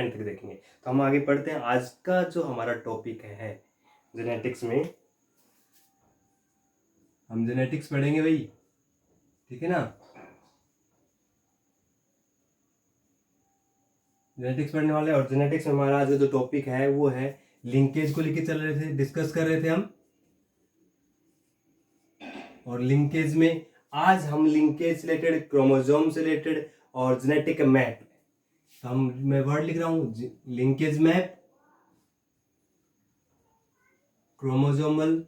And तक देखेंगे। तो हम आगे पढ़ते हैं। आज का जो हमारा टॉपिक है जेनेटिक्स में, हम जेनेटिक्स पढ़ेंगे भाई, ठीक है ना। जेनेटिक्स पढ़ने वाले, और जेनेटिक्स में हमारा आज जो टॉपिक है वो है लिंकेज को लेके चल रहे थे, डिस्कस कर रहे थे हम। और लिंकेज में आज हम लिंकेज से रिलेटेड, क्रोमोसोम से रिलेटेड और जेनेटिक मैप, तो मैं वर्ड लिख रहा हूं लिंकेज मैप, क्रोमोसोमल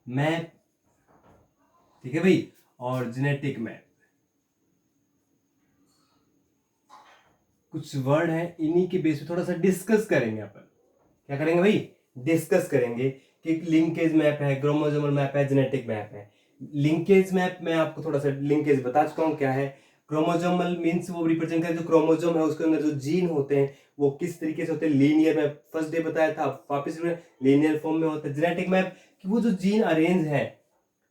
मैप, ठीक है भाई, और जेनेटिक मैप। कुछ वर्ड है, इन्हीं के बेस पे थोड़ा सा डिस्कस करेंगे अपन। क्या करेंगे भाई? डिस्कस करेंगे कि लिंकेज मैप है, क्रोमोसोमल मैप है, जेनेटिक मैप है। लिंकेज मैप में आपको थोड़ा सा लिंकेज बता चुका हूं क्या है। क्रोमोसोमल मीन्स वो रिप्रेजेंट करे जो क्रोमोसोम है, उसके अंदर जो जीन होते हैं वो किस तरीके से होते हैं। लीनियर में फर्स्ट डे बताया था, वापस लीनियर फॉर्म में होता है। जेनेटिक मैप कि वो जो जीन अरेंज है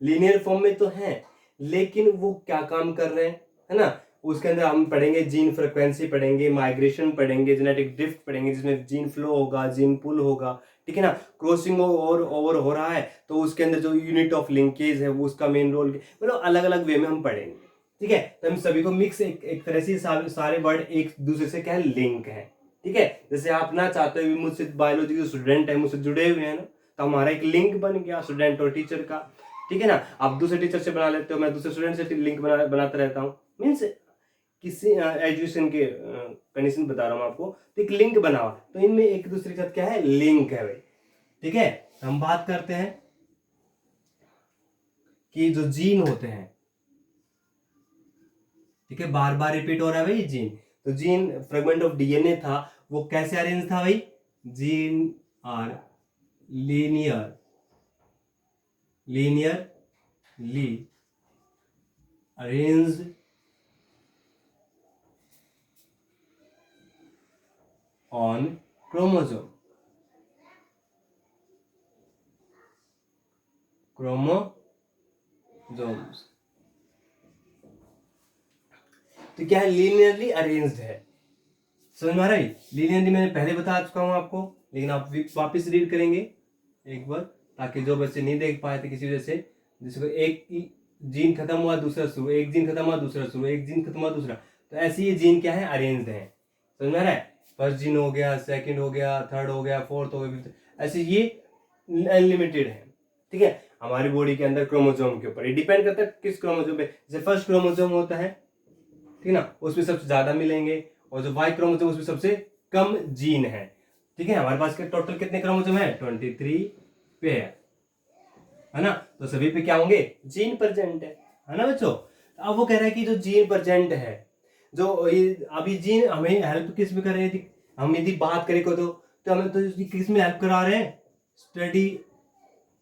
लीनियर फॉर्म में तो है, लेकिन वो क्या काम कर रहे हैं, है ना। उसके अंदर हम पढ़ेंगे जीन फ्रिक्वेंसी, पढ़ेंगे माइग्रेशन, पढ़ेंगे जेनेटिक ड्रिफ्ट पढ़ेंगे, जिसमें जीन फ्लो होगा, जीन पुल होगा, ठीक है ना। क्रॉसिंग और ओवर हो रहा है तो उसके अंदर जो यूनिट ऑफ लिंकेज है वो उसका मेन रोल, मतलब अलग अलग वे में हम पढ़ेंगे, ठीक है। तो हम सभी को मिक्स एक तरह से सारे वर्ड एक दूसरे से क्या है, लिंक है, ठीक है। जैसे आप ना चाहते हुए मुझसे बायोलॉजी के स्टूडेंट है, मुझसे जुड़े हुए हैं ना, तो हमारा एक लिंक बन गया स्टूडेंट और टीचर का, ठीक है ना। आप दूसरे टीचर से बना लेते हो, मैं दूसरे स्टूडेंट से लिंक बनाता रहता हूँ। मीन्स किसी एजुकेशन के कंडीशन बता रहा हूँ आपको, तो एक लिंक बनाओ, तो इनमें एक दूसरे के साथ क्या है, लिंक है भाई, ठीक है। हम बात करते हैं कि जो जीन होते हैं, ठीक है, बार बार रिपीट हो रहा है भाई जीन। तो जीन फ्रेगमेंट ऑफ डीएनए था, वो कैसे अरेंज था भाई? Genes are linearly arranged on chromosomes। तो क्या है, लीनियरली अरेंज्ड है। समझ में आ रहा है? लीनियरली मैंने पहले बता चुका हूं आपको, लेकिन आप वापस रीड करेंगे एक बार, ताकि जो बच्चे नहीं देख पाए थे किसी वजह से, जिसको एक जीन खत्म हुआ दूसरा शुरू, एक जीन खत्म हुआ दूसरा शुरू, एक जीन खत्म हुआ दूसरा, तो ऐसे ये जीन क्या है, अरेंज्ड है। समझ में आ रहा है? फर्स्ट जीन हो गया, सेकंड हो गया, थर्ड हो गया, फोर्थ हो गया, ऐसे ये अनलिमिटेड है, ठीक है। हमारी बॉडी के अंदर क्रोमोसोम के ऊपर ये डिपेंड करता है किस क्रोमोसोम पे। जैसे फर्स्ट क्रोमोसोम होता है, ठीक ना, उसमें सबसे ज्यादा मिलेंगे, और जो वाई क्रोमोसोम उसमें सबसे कम जीन है, ठीक है। हमारे पास के टोटल कितने क्रोमोसोम है? 23 पेयर, है ना। तो सभी पे क्या होंगे, जीन प्रेजेंट है ना बच्चों। अब वो कह रहा है कि जो जीन प्रेजेंट है, जो ये अभी जीन हमें हेल्प किस में कर रहे हैं, हम यदि बात करें को तो हमें तो किस में हेल्प करा रहे हैं, स्टडी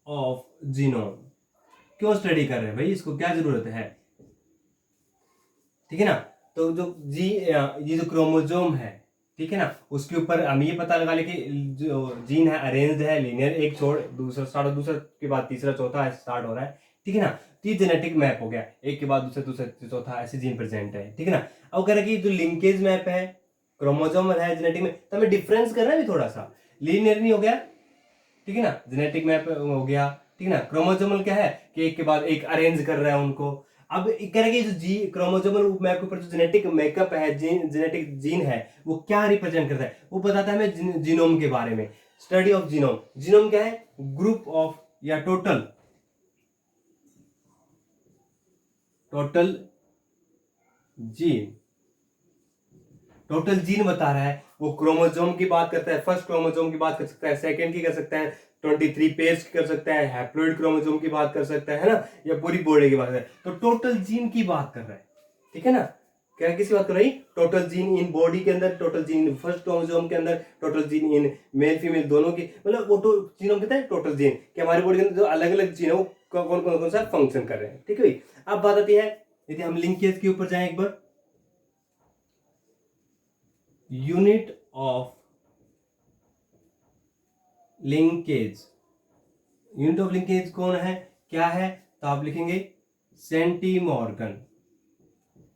ऑफ जीनोम। क्यों स्टडी कर रहे हैं भाई, इसको क्या जरूरत है, ठीक है ना। तो जो ये जो क्रोमोसोम है, ठीक है ना, उसके ऊपर हम ये पता लगा ले कि जो जीन है अरेंज्ड है, लीनियर, एक छोड़ दूसरा स्टार्ट, दूसरा के बाद तीसरा चौथा स्टार्ट हो रहा है, ठीक है ना। तो ये जेनेटिक मैप हो गया, एक के बाद दूसरा दूसरा चौथा ऐसे जीन प्रेजेंट है, ठीक है ना। अब कह रहा है कि जो लिंकेज मैप है, क्रोमोसोम है, जेनेटिक में, तो हमें डिफरेंस करना है थोड़ा सा। लीनियर नहीं हो गया, ठीक है ना, जेनेटिक मैप हो गया, ठीक है ना। क्रोमोसोमल क्या है कि एक के बाद एक अरेंज कर रहा है उनको। अब कह रहे जो जी क्रोमोसोमल मैप के ऊपर जो जेनेटिक मेकअप है, जेनेटिक जीन है, वो क्या रिप्रेजेंट करता है, वो बताता है हमें जीनोम के बारे में। स्टडी ऑफ जीनोम, जीनोम क्या है, ग्रुप ऑफ या टोटल जीन, टोटल जीन बता रहा है। वो क्रोमोसोम की बात करता है, फर्स्ट क्रोमोसोम की बात कर सकता है, सेकंड की कर सकता है, 23 पेयर्स की कर सकता है, हैप्लोइड क्रोमोसोम की बात कर सकता है ना, या पूरी बॉडी की बात है। तो टोटल जीन की बात कर रहा है, ठीक है ना। क्या किसकी बात कर रही, टोटल जीन इन बॉडी के अंदर, total gene in first chromosome के अंदर, total gene in male female दोनों की, मतलब वो जीनोम कहते हैं टोटल जीन कि हमारी बॉडी के अंदर जो अलग अलग जीन है वो कौन कौन कौन सा फंक्शन कर रहे हैं, ठीक है भाई। अब बात आती है, यदि हम लिंकेज के ऊपर जाए एक बार, unit of linkage, unit of linkage कौन है, क्या है, तो आप लिखेंगे सेंटीमॉर्गन।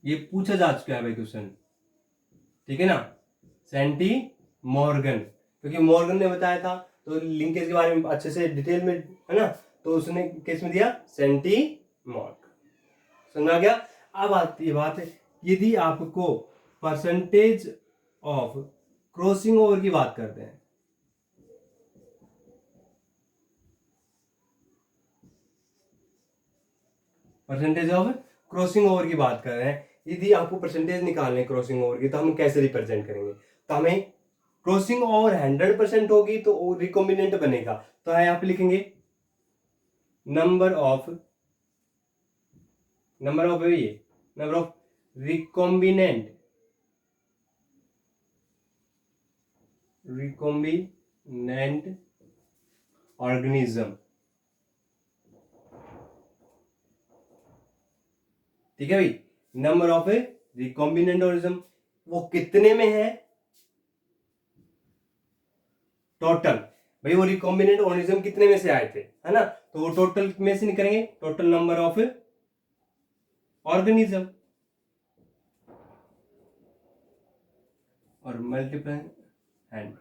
ये पूछा जा चुका है भाई क्वेश्चन, ठीक है ना। सेंटीमॉर्गन, क्योंकि मॉर्गन ने बताया था तो लिंकेज के बारे में अच्छे से डिटेल में, है ना, तो उसने किस में दिया, सेंटीमॉर्गन। समझ आ गया। अब आती है बात, यदि आपको परसेंटेज ऑफ क्रॉसिंग ओवर की बात करते हैं, परसेंटेज ऑफ क्रॉसिंग ओवर की बात कर रहे हैं, यदि आपको परसेंटेज निकालने क्रॉसिंग ओवर की, तो हम कैसे रिप्रेजेंट करेंगे, तो हमें क्रॉसिंग ओवर 100% होगी तो रिकॉम्बिनेंट बनेगा, तो यहाँ पे लिखेंगे नंबर ऑफ रिकॉम्बिनेंट ऑर्गेनिज्म। ठीक है भाई, नंबर ऑफ रिकॉम्बिनेंट ऑर्गेनिज्म वो कितने में है, टोटल। भाई वो रिकॉम्बिनेंट ऑर्गेनिज्म कितने में से आए थे, है ना, तो वो टोटल में से निकलेंगे, टोटल नंबर ऑफ ऑर्गेनिज्म और मल्टीप्लाई हैंड।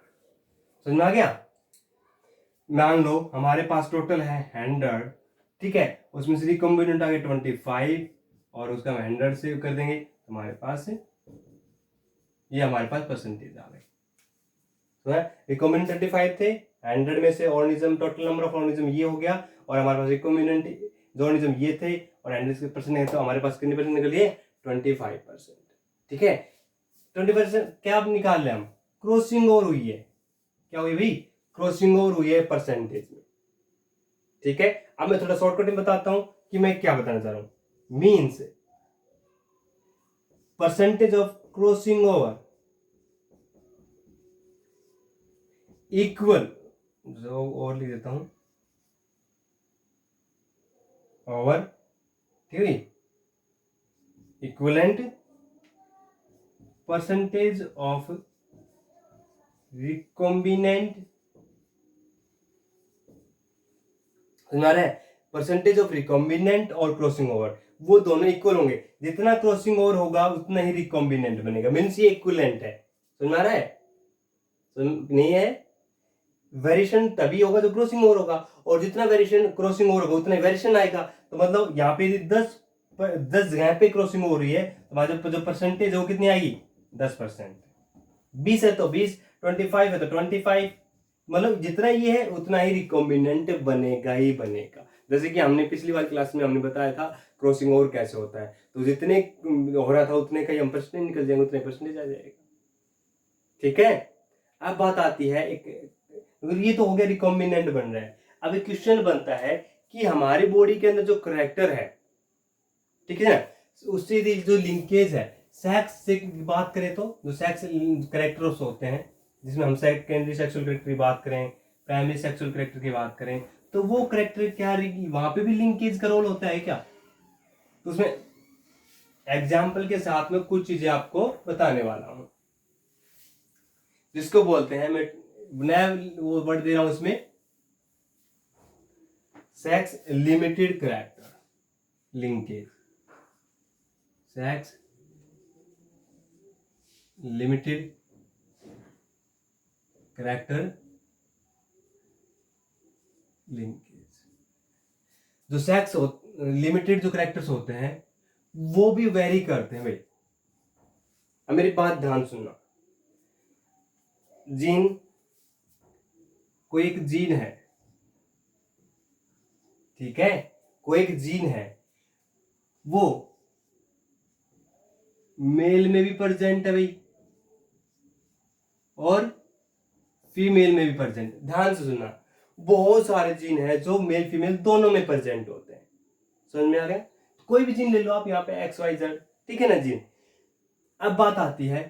समझ में आ गया। मान लो हमारे पास टोटल है 100, ठीक है, उसमें से रिकॉम्बिनेंट आ गए 25 और उसका हम 100 से कर देंगे, हमारे पास ये हमारे पास परसेंटेज आ गए। तो है रिकॉम्बिनेंट 35 थे, 100 में से organism, total number of organism ये हो गया, और हमारे पास रिकॉम्बिनेंट जो ऑर्गेनिज्म ये थे और 100% है, तो हमारे पास कितने परसेंट निकल गए, 25%। ठीक है, 20% क्या आप निकाल ले, हम क्रॉसिंग ओवर हुई है, क्या हुई भाई, क्रॉसिंग ओवर हुई है परसेंटेज में। ठीक है, अब मैं थोड़ा शॉर्टकट में बताता हूं कि मैं क्या बताना चाह रहा हूं। Means percentage of crossing over equal, जो और लिख देता हूं, ओवर, ठीक है, इक्विवेलेंट परसेंटेज ऑफ रिकॉम्बिनेंट, समझ रहे हैं, परसेंटेज ऑफ रिकॉम्बिनेंट और क्रॉसिंग ओवर वो दोनों इक्वल होंगे, जितना क्रॉसिंग ओवर होगा उतना ही रिकॉम्बिनेंट बनेगा, मींस ये इक्विवेलेंट है। समझ रहा है, नहीं है, वेरिएशन तभी होगा जो क्रॉसिंग ओवर होगा, और जितना वेरिएशन क्रॉसिंग ओवर होगा उतना वेरिएशन आएगा। तो मतलब यहाँ पे 10 जगह पे क्रॉसिंग हो रही है, तो जो परसेंटेज है वो कितनी आएगी, 10%। 20 है तो 20, 25 है तो 25, मतलब जितना ये है उतना ही रिकॉम्बिनेंट बनेगा ही बनेगा। जैसे कि हमने पिछली बार क्लास में हमने बताया था क्रॉसिंग ओवर कैसे होता है, तो जितने हो रहा था उतने का ही हम परसेंटेज निकल जाएंगे, उतने परसेंटेज आ जाएगा। ठीक है, अब बात आती है एक, ये तो हो गया रिकॉम्बिनेंट बन रहा है। अब एक क्वेश्चन बनता है कि हमारी बॉडी के अंदर जो करेक्टर है, ठीक है ना, उससे जो लिंकेज है, सेक्स से बात करें तो जो सेक्स करेक्टर्स होते हैं, जिसमें हम सेकेंडरी सेक्सुअल करेक्टर की बात करें, प्राइमरी सेक्सुअल करेक्टर की बात करें, तो वो करेक्टर क्या, वहां पे भी लिंकेज का रोल होता है क्या, तो उसमें एग्जाम्पल के साथ में कुछ चीजें आपको बताने वाला हूं, जिसको बोलते हैं, मैं नया वो वर्ड दे रहा हूं उसमें, sex limited character linkage, sex limited character linkage. जो सेक्स लिमिटेड जो करेक्टर्स होते हैं वो भी वेरी करते हैं भाई। अब मेरी बात ध्यान सुनना, जीन, कोई एक जीन है, ठीक है, कोई एक जीन है, वो मेल में भी प्रेजेंट है भाई और फीमेल में भी प्रेजेंट। ध्यान से सुनना, बहुत सारे जीन है जो मेल फीमेल दोनों में प्रेजेंट होते हैं। समझ में आ गया, कोई भी जीन ले लो आप यहाँ पे XYZ, ठीक है ना जीन। अब बात आती है,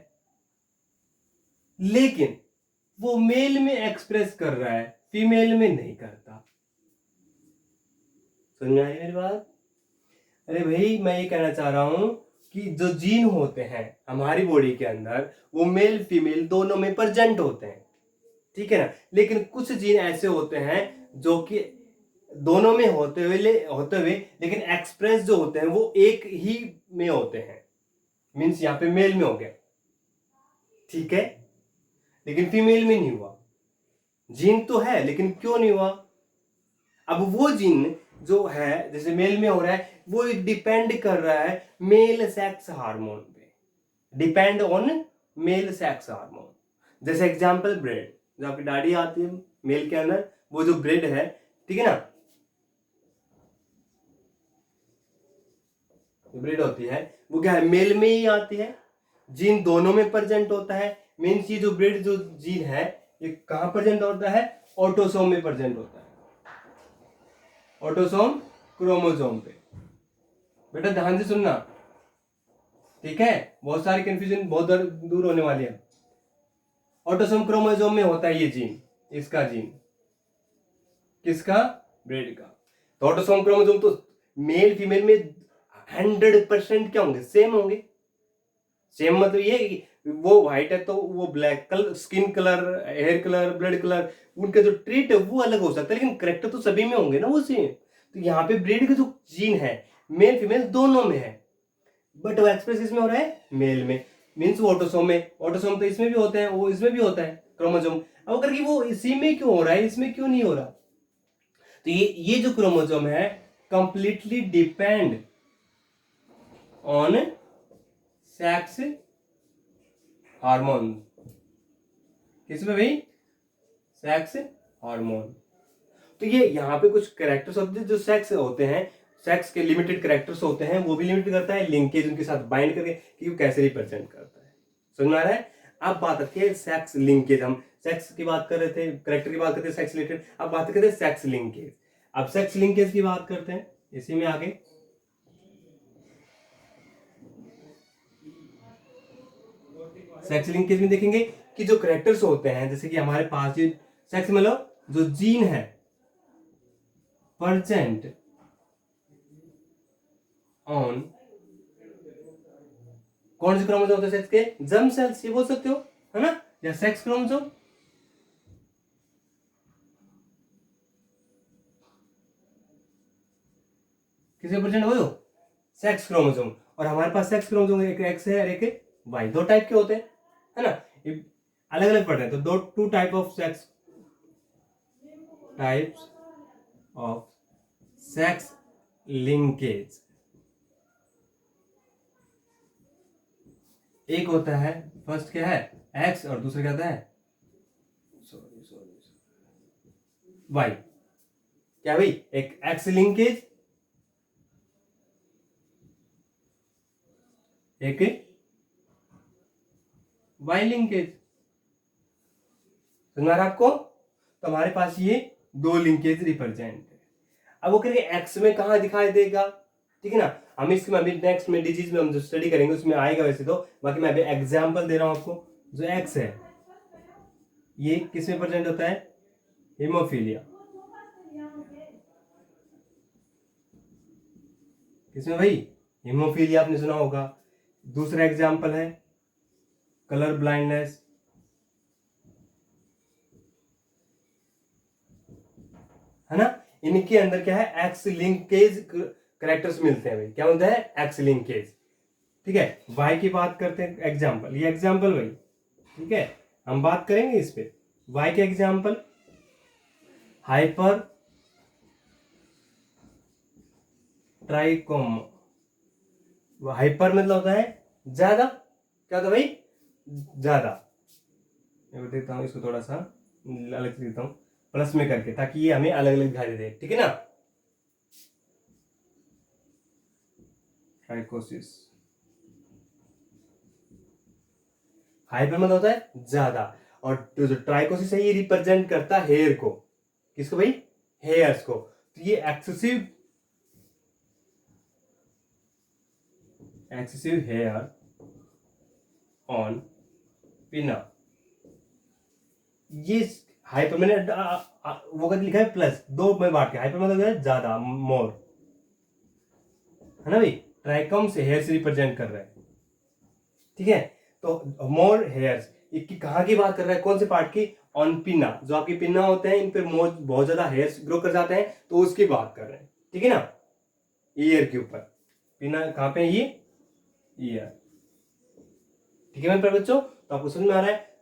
लेकिन वो मेल में एक्सप्रेस कर रहा है, फीमेल में नहीं करता। समझ में आई मेरी बात। अरे भाई मैं ये कहना चाह रहा हूं कि जो जीन होते हैं हमारी बॉडी के अंदर वो मेल फीमेल दोनों में प्रेजेंट होते हैं, ठीक है ना, लेकिन कुछ जीन ऐसे होते हैं जो कि दोनों में होते हुए लेकिन एक्सप्रेस जो होते हैं वो एक ही में होते हैं, मींस यहाँ पे मेल में हो गया। ठीक है, लेकिन फीमेल में नहीं हुआ। जीन तो है लेकिन क्यों नहीं हुआ? अब वो जीन जो है जैसे मेल में हो रहा है वो डिपेंड कर रहा है मेल सेक्स हार्मोन पे, depend on male sex hormone. जैसे एग्जांपल ब्रेड, जो आपकी दाढ़ी आती है मेल के अंदर, वो जो ब्रेड है, ठीक है ना, ब्रेड होती है वो क्या है, मेल में ही आती है, जीन दोनों में प्रेजेंट होता है। मीन्स ये जो ब्रेड जो जीन है ये कहां प्रेजेंट होता है? ऑटोसोम में प्रेजेंट होता है, ऑटोसोम क्रोमोसोम पे। बेटा ध्यान से सुनना, ठीक है, बहुत सारी कंफ्यूजन बहुत दूर होने वाली है। ऑटोसोम क्रोमोसोम में होता है ये जीन, इसका जीन किसका? ब्रेड का। तो ऑटोसोम क्रोमोसोम तो मेल फीमेल में 100% क्या होंगे? सेम होंगे। सेम मतलब ये कि वो व्हाइट है तो वो black colour, skin colour, hair colour, blood colour, उनका जो ट्रीट है वो अलग हो सकता है, लेकिन करेक्टर तो सभी में होंगे ना वो सेम। तो यहाँ पे ब्रीड का जो जीन है मेल फीमेल दोनों में है, बट वो एक्सप्रेस इसमें हो रहा है मेल में। मीन्स वो ऑटोसोम में, ऑटोसोम तो इसमें भी होते हैं, वो इसमें भी होता है क्रोमोसोम। अब अगर कि वो इसी में क्यों हो रहा है, इसमें क्यों नहीं हो रहा? तो ये जो क्रोमोसोम है completely depend on sex hormone. किसमें भाई? Sex hormone. तो ये यहाँ पे कुछ कैरेक्टर्स होते हैं जो सेक्स होते हैं, सेक्स के लिमिटेड कैरेक्टर्स होते हैं, वो भी लिमिट करता है लिंकेज उनके साथ बाइंड करके कि वो कैसे रिप्रेजेंट करता है। समझ में आ रहा है? अब बात आती है सेक्स लिंकेज। हम सेक्स की बात कर रहे थे, कैरेक्टर की बात करते हैं सेक्स रिलेटेड, अब बात करते हैं सेक्स लिंकेज। अब सेक्स लिंकेज की बात करते हैं इसी में आगे। सेक्स लिंकेज में देखेंगे कि जो कैरेक्टर्स होते हैं, जैसे कि हमारे पास ये सेक्स मतलब जो जीन है प्रेजेंट ऑन कौन से क्रोमोसोम होते हैं सेक्स के? जर्म सेल्स, ये बोल सकते हो, है ना, या सेक्स क्रोमोसोम। किसके प्रेजेंट हो? Sex chromosome. और हमारे पास सेक्स क्रोमोसोम एक एक्स है और एक वाई, दो टाइप के होते हैं, है ना, ये अलग अलग पढ़ रहे हैं। तो दो two type of sex, types of sex linkage. एक होता है, फर्स्ट क्या है एक्स, और दूसरा क्या होता है वाई। क्या भाई? एक एक्स लिंकेज, एक वाई लिंकेज। समझ में आ रहा है आपको? तो हमारे पास ये दो लिंकेज रिप्रेजेंट है। अब वो करेंगे एक्स में कहां दिखाई देगा, ठीक है ना, हम इसमें अभी नेक्स्ट में डिजीज में हम जो स्टडी करेंगे उसमें आएगा वैसे तो, बाकी मैं अभी एग्जांपल दे रहा हूं आपको। जो एक्स है ये किस में प्रेजेंट होता है? हीमोफीलिया। किसमें भाई? हीमोफीलिया, आपने सुना होगा। दूसरा एग्जांपल है कलर ब्लाइंडनेस, है ना। इनके अंदर क्या है? एक्स लिंकेज कैरेक्टर्स मिलते हैं भाई। क्या होता है? X linkage. ठीक है, वाई की बात करते हैं एग्जांपल, ये एग्जांपल भाई, ठीक है, हम बात करेंगे इस पे। वाई के एग्जांपल हाइपर ट्राइकोम। हाइपर मतलब होता है ज्यादा, क्या होता है भाई? ज्यादा। मैं देता हूं इसको थोड़ा सा अलग से देता हूं प्लस में करके, ताकि ये हमें अलग अलग दिखाई दे, ठीक है ना। ट्राइकोसिस, हाइपर मतलब होता है ज्यादा, और जो ट्राइकोसिस है ये रिप्रेजेंट करता है हेयर को। किसको भाई? हेयर्स को। तो ये एक्सेसिव हेयर ऑन पिना, ये हाइपर मैंने वो कर लिखा है प्लस, दो में बांट के। हाइपर मतलब ज्यादा, मोर, है ना भाई। ट्राइकम से हेयर से रिप्रेजेंट कर रहा है, ठीक है। तो मोर हेयर्स, इसकी कहां की बात कर रहा है? कौन से पार्ट की? ऑन पिन्ना, जो आपकी पिन्ना होते हैं इन पे बहुत ज्यादा हेयर्स ग्रो कर जाते हैं, तो उसकी बात कर रहे हैं, ठीक है ना। ईयर के ऊपर पिन्ना कहां पे है? ये ईयर, ठीक है मेरे प्यारे बच्चों। तो आपको समझ में आ रहा है?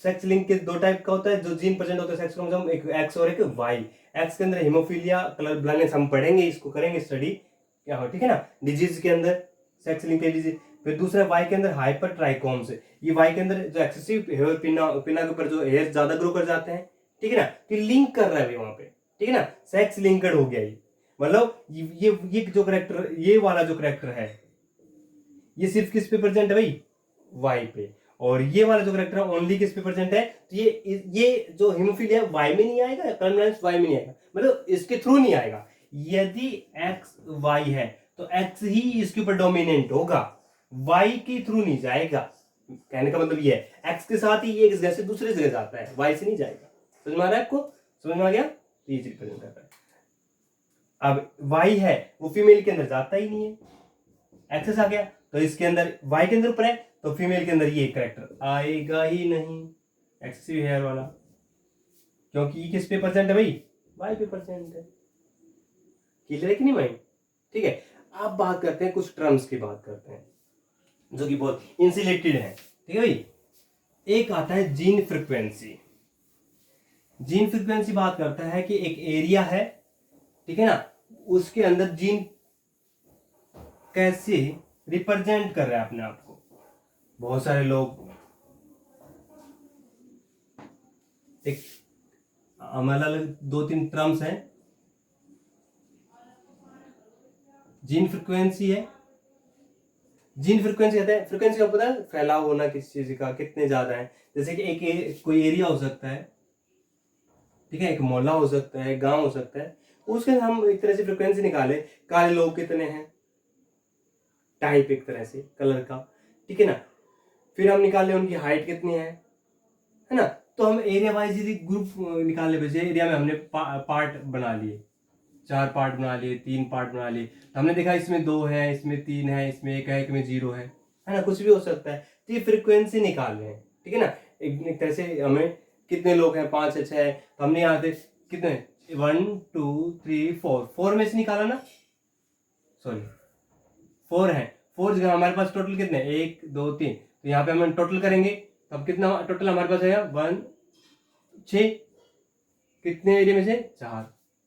सेक्स लिंकेज दो टाइप का होता है, जो जीन प्रेजेंट होता है सेक्स क्रोमोसोम, एक एक्स और एक वाई। एक्स के अंदर हेमोफीलिया, कलर ब्लाइंडनेस, हम पढ़ेंगे, इसको करेंगे स्टडी क्या हो, ठीक है ना, डिजीज के अंदर सेक्स लिंकेज डिजीज। फिर दूसरा वाई के अंदर हाइपर ट्राइकोम्स, ये वाई के अंदर जो एक्सेसिव हेयर, पिना के ऊपर जो हेयर ज्यादा ग्रो कर जाते हैं, ठीक है ना, तो लिंक कर रहा है वहां पे, ठीक है ना, सेक्स लिंक्ड हो गया ये। मतलब ये जो करेक्टर, ये वाला जो करेक्टर है, ये सिर्फ किस पे प्रेजेंट है भाई, वाई पे। और ये वाला जो करेक्टर है ओनली किस पे प्रेजेंट है, तो ये जो हीमोफीलिया वाई में नहीं आएगा, कलर वाई में नहीं आएगा, मतलब इसके थ्रू नहीं आएगा। यदि एक्स वाई है तो एक्स ही इसके ऊपर डोमिनेंट होगा, वाई के थ्रू नहीं जाएगा। कहने का मतलब ये है, एक्स के साथ ही ये एक जगह से दूसरी जगह जाता है, वाई से नहीं जाएगा। समझ में आ रहा है आपको, समझ में आ गया, तो ये रिप्रेजेंट कर रहा है। अब वाई है वो फीमेल के अंदर जाता ही नहीं है, एक्सेस आ गया, तो इसके अंदर वाई के अंदर ऊपर है, तो फीमेल के अंदर ये करेक्टर आएगा ही नहीं, एक्सेसिव हेयर वाला, क्योंकि ये किस पे परसेंट है भाई, वाई पे परसेंट है। क्लियर है कि नहीं भाई, ठीक है। अब बात करते हैं कुछ टर्म्स की, बात करते हैं जो कि बहुत इंसुलेटेड है, ठीक है भाई। एक आता है जीन फ्रीक्वेंसी। जीन फ्रीक्वेंसी बात करता है कि एक एरिया है, ठीक है ना, उसके अंदर जीन कैसे रिप्रेजेंट कर रहा है अपने आप को। बहुत सारे लोग, एक हमारे अलग दो तीन टर्म्स हैं, जीन फ्रीक्वेंसी है। जीन फ्रीक्वेंसी कहते हैं, फ्रीक्वेंसी का पता है, फैलाव होना किसी चीज का कितने ज्यादा है। जैसे कि कोई एरिया हो सकता है, ठीक है, एक मोहल्ला हो सकता है, गांव हो सकता है, उसके हम एक तरह से फ्रीक्वेंसी निकाले, काले लोग कितने हैं, टाइप एक तरह से कलर का, ठीक है ना, फिर हम निकाल ले उनकी हाइट कितनी है ना, तो हम एरिया वाइज यदि ग्रुप निकाल ले, वैसे एरिया में हमने पार्ट बना लिए, 4 पार्ट बना लिए, 3 पार्ट बना लिए, तो हमने देखा इसमें 2 है, इसमें 3 है, इसमें 1 है, एक में 0 है ना, कुछ भी हो सकता है। तो ये फ्रीक्वेंसी निकाल रहे हैं, ठीक है ना। एक तरह से हमें कितने लोग हैं, 5 6 है, तो हमने यहाँ पे कितने 1 2 3 4 में से निकाला ना, सॉरी 4 है, 4 जगह हमारे पास टोटल कितने, 1 2 3, तो यहाँ पे हम टोटल करेंगे, तब कितना टोटल हमारे पास आएगा 1 6, कितने एरिया में से 4,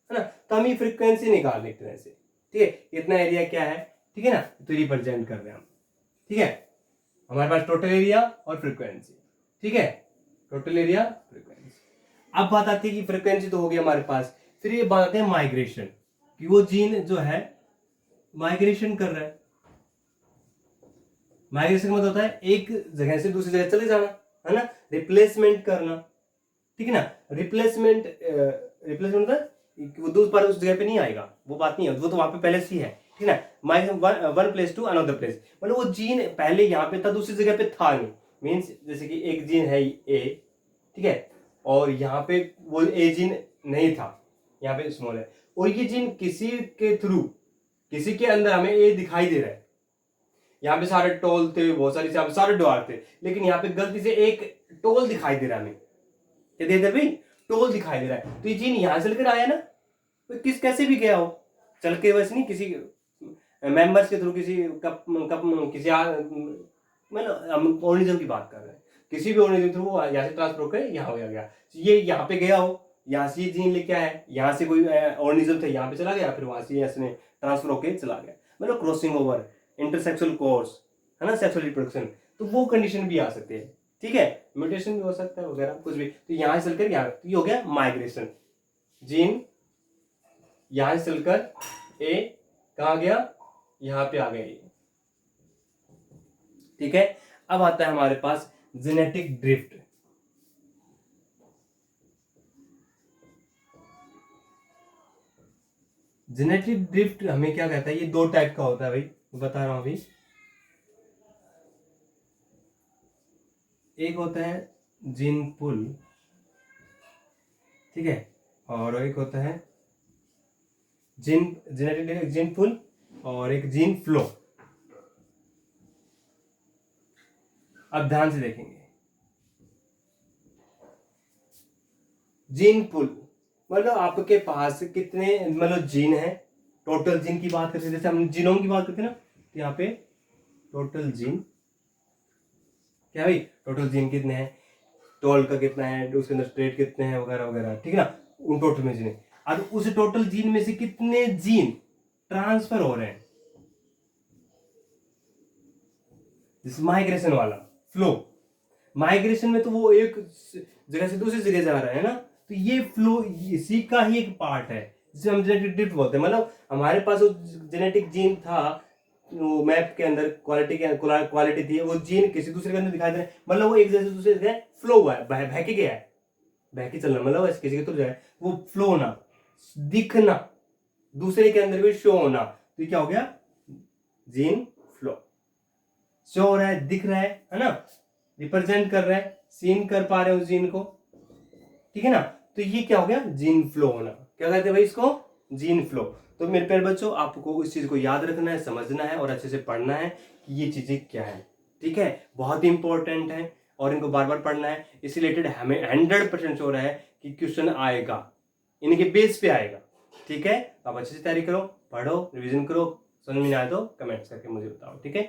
है ना। तो हम ये फ्रीक्वेंसी निकाल एक तरह से, ठीक है, इतना एरिया क्या है, ठीक है ना, तो रिप्रेजेंट कर रहे हैं हम, ठीक है। हमारे पास टोटल एरिया और फ्रीक्वेंसी, ठीक है, टोटल एरिया फ्रीक्वेंसी। अब बात आती है कि फ्रीक्वेंसी तो हो गया हमारे पास, फिर ये बात आती है माइग्रेशन, कि वो जीन जो है माइग्रेशन कर रहा है। माइग्रेशन मतलब होता है एक जगह से दूसरी जगह चले जाना, है ना, रिप्लेसमेंट करना, ठीक है ना। रिप्लेसमेंट होता है वो दूसरी उस जगह पे नहीं आएगा, वो बात नहीं है, वो तो वहां पे पहले से ही है, ठीक है ना। One place to another place, मतलब वो जीन पहले यहाँ पे था, दूसरी जगह पे था नहीं, मीन्स जैसे कि एक जीन है ए, ठीक है, और यहाँ पे वो ए जीन नहीं था, यहाँ पे स्मॉल है, और ये जीन किसी के थ्रू, किसी के अंदर हमें ए दिखाई दे रहा है। यहाँ पे सारे टोल थे, बहुत सारी सारे द्वार थे, लेकिन यहाँ पे गलती से एक टोल दिखाई दे रहा है हमें, क्या दे रहा भाई, टोल दिखाई दे रहा है। तो ये जीन यहां चलकर आया ना, तो किस कैसे भी गया हो, चल के वैसे नहीं, किसी मेंबर्स के थ्रू, किसी कप कप किसी मतलब हम ऑर्गेनिज्म की बात कर रहे हैं, किसी भी ऑर्गेनिज्म थ्रू वो यहाँ से ट्रांसफर होकर यहाँ हो गया, ये यहाँ पे गया हो, यहाँ से ये जीन लेके आया, यहाँ से कोई ऑर्गेनिज्म था यहाँ पे चला गया, फिर वहां से इसने ट्रांसफर होकर चला गया, मतलब क्रॉसिंग ओवर, इंटरसेक्सुअल कोर्स, है ना, सेक्सुअल रिप्रोडक्शन, तो वो कंडीशन भी आ सकती है, ठीक है, म्यूटेशन भी हो सकता है वगैरह कुछ भी। तो यहां से चलकर यहाँ, तो ये हो गया माइग्रेशन, जीन यहां से चलकर ए कहा गया, यहां पे आ गया ये, ठीक है। अब आता है हमारे पास जेनेटिक ड्रिफ्ट। जेनेटिक ड्रिफ्ट हमें क्या कहता है, ये 2 टाइप का होता है भाई, बता रहा हूं अभी। एक होता है जीन पुल, ठीक है, और एक होता है जेनेटिक जीन पुल, और एक जीन फ्लो। अब ध्यान से देखेंगे, जीन पुल मतलब आपके पास कितने मतलब जीन है, टोटल जीन की बात करते हैं, जैसे हम जीनोम की बात करते हैं ना, तो यहाँ पे टोटल जीन क्या भाई, टोटल जीन कितने हैं, टॉल का कितना है, उसके अंदर स्ट्रेट कितने हैं वगैरह वगैरह, ठीक है ना, उन टोटल में जीन। अब उस टोटल जीन में से कितने जीन ट्रांसफर हो रहे हैं, जिस माइग्रेशन वाला फ्लो। माइग्रेशन में तो वो एक जगह से दूसरी जगह जा रहा है ना, तो ये फ्लो इसी का ही एक पार्ट है जिसे हम जेनेटिक ड्रिफ्ट बोलते हैं। मतलब हमारे पास वो जेनेटिक जीन था, वो मैप के अंदर क्वालिटी थी, वो जीन किसी दूसरे के अंदर दिखाई दे रहा है, मतलब वो एक जगह से दूसरे जगह फ्लो हुआ है, बह के गया है, बह के चलना, मतलब ऐसे किसी के थ्रू जाए, वो फ्लो होना, दिखना, दूसरे के अंदर भी शो होना, तो ये क्या हो गया, जीन फ्लो। शो हो रहा है, दिख रहा है ना, रिप्रेजेंट कर रहा है, सीन कर पा रहे हो जीन को, ठीक है ना, तो ये क्या हो गया, जीन फ्लो होना। क्या कहते हैं भाई इसको, जीन फ्लो। तो मेरे प्यारे बच्चों, आपको इस चीज को याद रखना है, समझना है और अच्छे से पढ़ना है कि ये चीजें क्या है, ठीक है, बहुत ही इंपॉर्टेंट है और इनको बार बार पढ़ना है। इसी रिलेटेड हमें 100% श्योर है कि क्वेश्चन आएगा, इनके बेस पे आएगा, ठीक है। आप अच्छे से तैयारी करो, पढ़ो, रिविजन करो, समझ में नहीं आए तो कमेंट्स करके मुझे बताओ, ठीक है।